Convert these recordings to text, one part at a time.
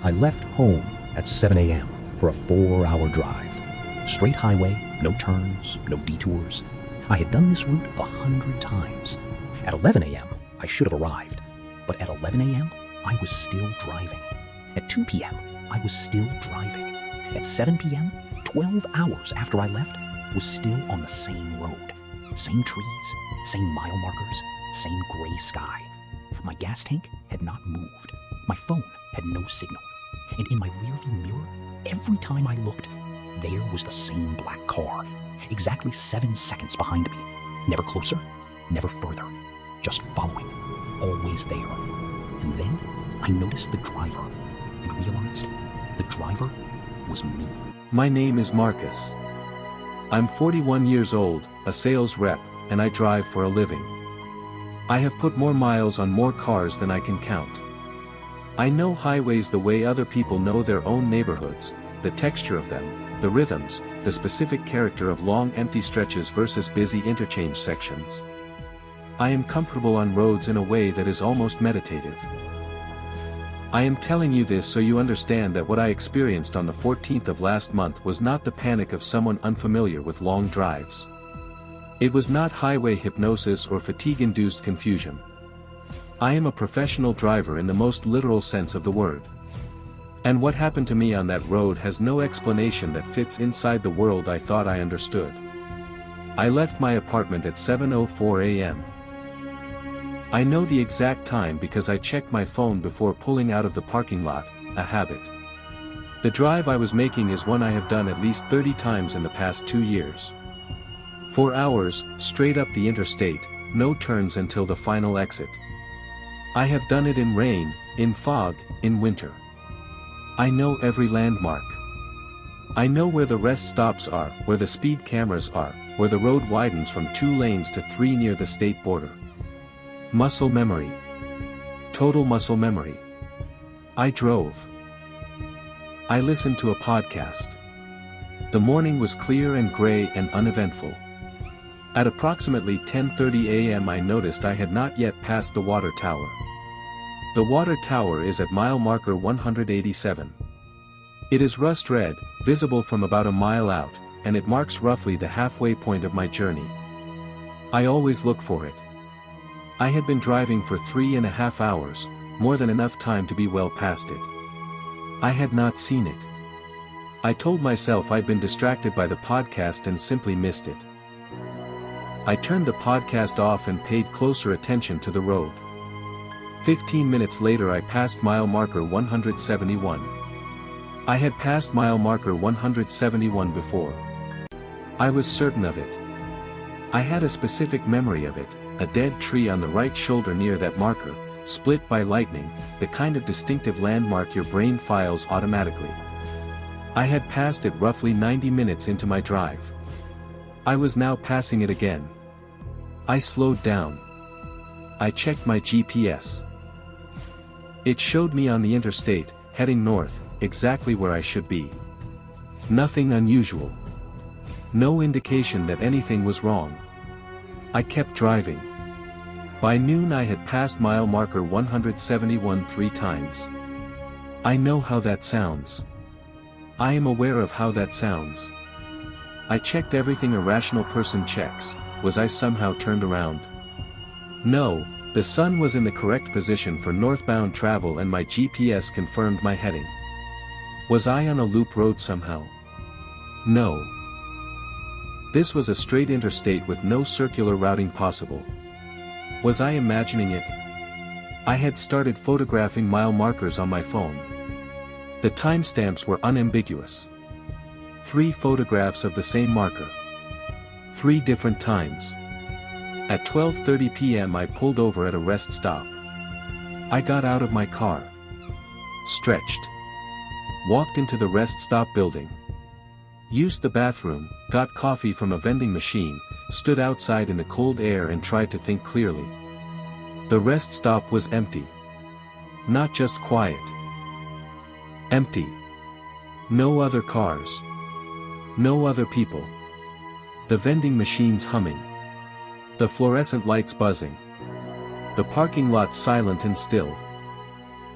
I left home at 7 a.m. for a 4-hour drive. Straight highway, no turns, no detours. I had done this route 100 times. At 11 a.m., I should have arrived. But at 11 a.m., I was still driving. At 2 p.m., I was still driving. At 7 p.m., 12 hours after I left, was still on the same road. Same trees, same mile markers, same gray sky. My gas tank had not moved. My phone had no signal. And in my rearview mirror, every time I looked, there was the same black car, exactly 7 seconds behind me. Never closer, never further, just following, always there. And then I noticed the driver and realized the driver was me. My name is Marcus. I'm 41 years old, a sales rep, and I drive for a living. I have put more miles on more cars than I can count. I know highways the way other people know their own neighborhoods, the texture of them, the rhythms, the specific character of long empty stretches versus busy interchange sections. I am comfortable on roads in a way that is almost meditative. I am telling you this so you understand that what I experienced on the 14th of last month was not the panic of someone unfamiliar with long drives. It was not highway hypnosis or fatigue-induced confusion. I am a professional driver in the most literal sense of the word. And what happened to me on that road has no explanation that fits inside the world I thought I understood. I left my apartment at 7:04 a.m. I know the exact time because I checked my phone before pulling out of the parking lot, a habit. The drive I was making is one I have done at least 30 times in the past 2 years. 4 hours, straight up the interstate, no turns until the final exit. I have done it in rain, in fog, in winter. I know every landmark. I know where the rest stops are, where the speed cameras are, where the road widens from 2 lanes to 3 near the state border. Muscle memory. Total muscle memory. I drove. I listened to a podcast. The morning was clear and gray and uneventful. At approximately 10:30 a.m. I noticed I had not yet passed the water tower. The water tower is at mile marker 187. It is rust red, visible from about a mile out, and it marks roughly the halfway point of my journey. I always look for it. I had been driving for 3.5 hours, more than enough time to be well past it. I had not seen it. I told myself I'd been distracted by the podcast and simply missed it. I turned the podcast off and paid closer attention to the road. 15 minutes later I passed mile marker 171. I had passed mile marker 171 before. I was certain of it. I had a specific memory of it, a dead tree on the right shoulder near that marker, split by lightning, the kind of distinctive landmark your brain files automatically. I had passed it roughly 90 minutes into my drive. I was now passing it again. I slowed down. I checked my GPS. It showed me on the interstate, heading north, exactly where I should be. Nothing unusual. No indication that anything was wrong. I kept driving. By noon I had passed mile marker 171 3 times. I know how that sounds. I am aware of how that sounds. I checked everything a rational person checks. Was I somehow turned around? No, the sun was in the correct position for northbound travel and my GPS confirmed my heading. Was I on a loop road somehow? No. This was a straight interstate with no circular routing possible. Was I imagining it? I had started photographing mile markers on my phone. The timestamps were unambiguous. 3 photographs of the same marker. 3 different times. At 12:30 p.m. I pulled over at a rest stop. I got out of my car. Stretched. Walked into the rest stop building. Used the bathroom, got coffee from a vending machine, stood outside in the cold air and tried to think clearly. The rest stop was empty. Not just quiet. Empty. No other cars. No other people. The vending machines humming. The fluorescent lights buzzing. The parking lot silent and still.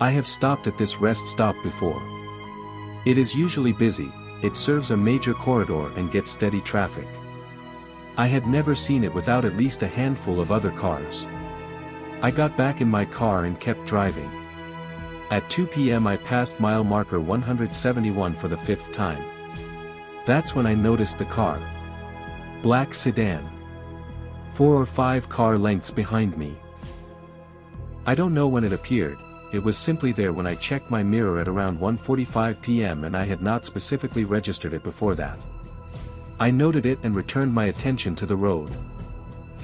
I have stopped at this rest stop before. It is usually busy, it serves a major corridor and gets steady traffic. I had never seen it without at least a handful of other cars. I got back in my car and kept driving. At 2 p.m. I passed mile marker 171 for the 5th time. That's when I noticed the car. Black sedan. 4 or 5 car lengths behind me. I don't know when it appeared, it was simply there when I checked my mirror at around 1:45 p.m. and I had not specifically registered it before that. I noted it and returned my attention to the road.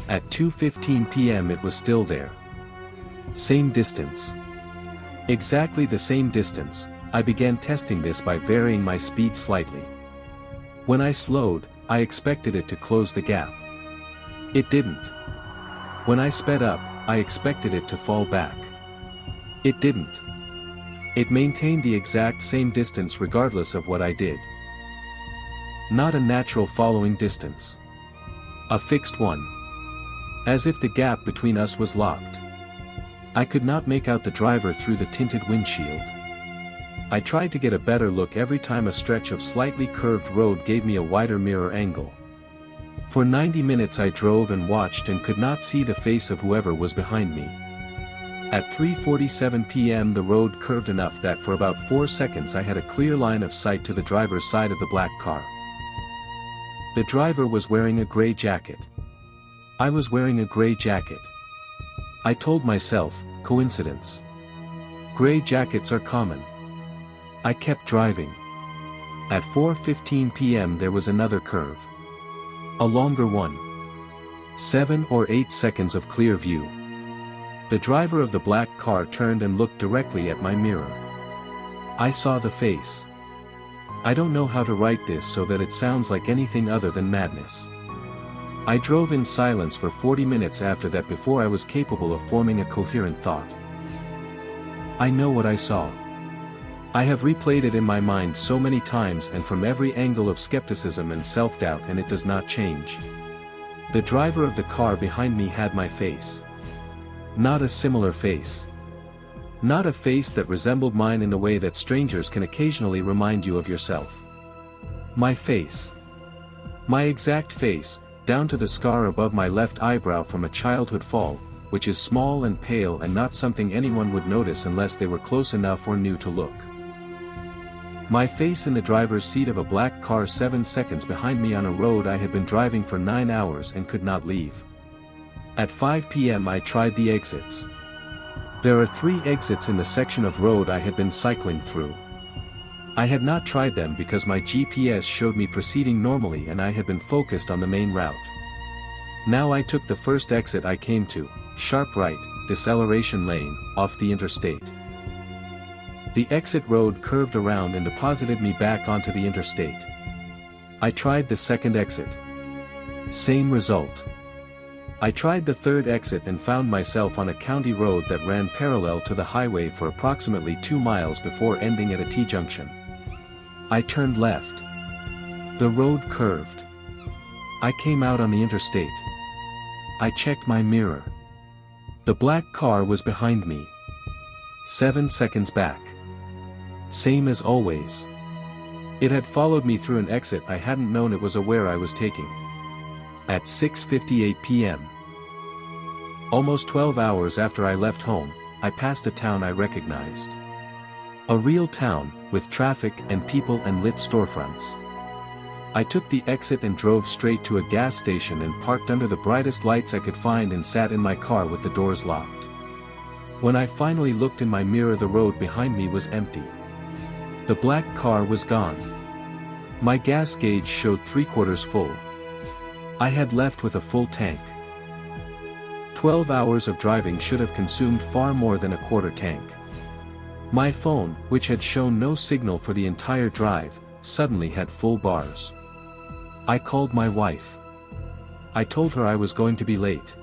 At 2:15 p.m. it was still there. Same distance. Exactly the same distance. I began testing this by varying my speed slightly. When I slowed, I expected it to close the gap. It didn't. When I sped up, I expected it to fall back. It didn't. It maintained the exact same distance regardless of what I did. Not a natural following distance. A fixed one. As if the gap between us was locked. I could not make out the driver through the tinted windshield. I tried to get a better look every time a stretch of slightly curved road gave me a wider mirror angle. For 90 minutes I drove and watched and could not see the face of whoever was behind me. At 3:47 p.m. the road curved enough that for about 4 seconds I had a clear line of sight to the driver's side of the black car. The driver was wearing a gray jacket. I was wearing a gray jacket. I told myself, coincidence. Gray jackets are common. I kept driving. At 4:15 p.m. there was another curve. A longer one. 7 or 8 seconds of clear view. The driver of the black car turned and looked directly at my mirror. I saw the face. I don't know how to write this so that it sounds like anything other than madness. I drove in silence for 40 minutes after that before I was capable of forming a coherent thought. I know what I saw. I have replayed it in my mind so many times and from every angle of skepticism and self-doubt, and it does not change. The driver of the car behind me had my face. Not a similar face. Not a face that resembled mine in the way that strangers can occasionally remind you of yourself. My face. My exact face, down to the scar above my left eyebrow from a childhood fall, which is small and pale and not something anyone would notice unless they were close enough or knew to look. My face in the driver's seat of a black car 7 seconds behind me on a road I had been driving for 9 hours and could not leave. At 5 p.m. I tried the exits. There are 3 exits in the section of road I had been cycling through. I had not tried them because my GPS showed me proceeding normally and I had been focused on the main route. Now I took the first exit I came to, sharp right, deceleration lane, off the interstate. The exit road curved around and deposited me back onto the interstate. I tried the second exit. Same result. I tried the third exit and found myself on a county road that ran parallel to the highway for approximately 2 miles before ending at a T-junction. I turned left. The road curved. I came out on the interstate. I checked my mirror. The black car was behind me. 7 seconds back. Same as always. It had followed me through an exit I hadn't known it was aware I was taking. At 6:58 p.m. Almost 12 hours after I left home, I passed a town I recognized. A real town, with traffic and people and lit storefronts. I took the exit and drove straight to a gas station and parked under the brightest lights I could find and sat in my car with the doors locked. When I finally looked in my mirror, the road behind me was empty. The black car was gone. My gas gauge showed 3/4 full. I had left with a full tank. 12 hours of driving should have consumed far more than a quarter tank. My phone, which had shown no signal for the entire drive, suddenly had full bars. I called my wife. I told her I was going to be late.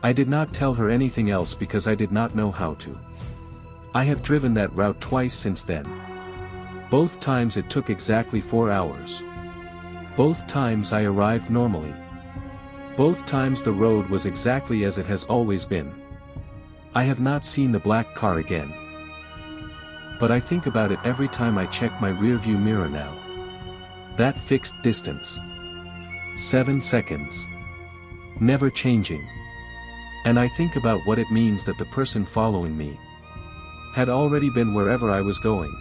I did not tell her anything else because I did not know how to. I have driven that route twice since then. Both times it took exactly 4 hours. Both times I arrived normally. Both times the road was exactly as it has always been. I have not seen the black car again. But I think about it every time I check my rearview mirror now. That fixed distance. 7 seconds. Never changing. And I think about what it means that the person following me had already been wherever I was going.